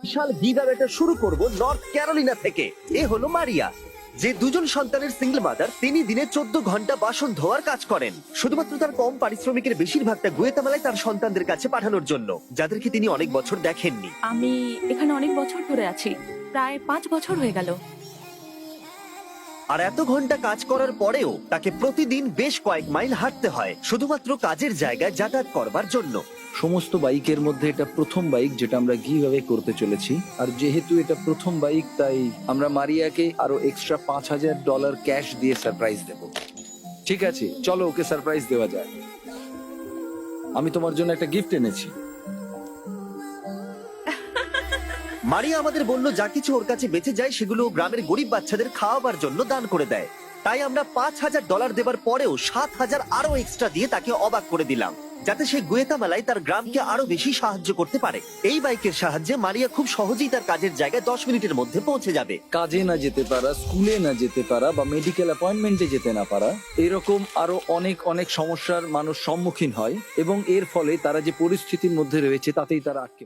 বিশাল গিগাবেটা শুরু করব north Carolina থেকে। এ হলো মারিয়া, যে দুজন সন্তানের সিঙ্গেল মাদার। তিনি দিনে 14 ঘন্টা বাসন ধোয়ার কাজ করেন, শুধুমাত্র তার কম পারিশ্রমিকের বেশিরভাগটা গুয়েতামালায় তার সন্তানদের কাছে পাঠানোর জন্য, যাদেরকে তিনি অনেক বছর দেখেননি। আমি এখানে অনেক বছর ধরে আছি, প্রায় 5 বছর হয়ে গেল। আর এত ঘন্টা কাজ করার পরেও তাকে প্রতিদিন বেশ কয়েক মাইল হাঁটতে হয় শুধুমাত্র কাজের জায়গায় যাতায়াত করবার জন্য। সমস্ত বাইকের মধ্যে এটা প্রথম বাইক যেটা আমরা গিভঅ্যাওয়ে করতে চলেছি। আর যেহেতু এটা প্রথম বাইক, তাই আমরা মারিয়াকে আরো এক্সট্রা $5,000 ক্যাশ দিয়ে সারপ্রাইজ দেব। ঠিক আছে, চলো ওকে সারপ্রাইজ দেওয়া যায়। আমি তোমার জন্য একটা গিফট এনেছি। মারিয়া আমাদের বলল যা কিছু ওর কাছে বেঁচে যায় সেগুলো ও গ্রামের গরিব বাচ্চাদের খাওয়াবার জন্য দান করে দেয়। তাই আমরা $5,000 দেবার পরেও 7,000 আরো এক্সট্রা দিয়ে তাকে অবাক করে দিলাম, যাতে সে গুয়েতামালায় তার গ্রামকে আরো বেশি সাহায্য করতে পারে। এই বাইকের সাহায্যে মারিয়া খুব সহজেই তার কাজের জায়গায় 10 মিনিটের মধ্যে পৌঁছে যাবে। কাজে না যেতে পারা, স্কুলে না যেতে পারা বা মেডিকেল অ্যাপয়েন্টমেন্টে যেতে না পারা, এরকম আরো অনেক অনেক সমস্যার মানুষ সম্মুখীন হয় এবং এর ফলে তারা যে পরিস্থিতির মধ্যে রয়েছে তাতেই তারা আটকে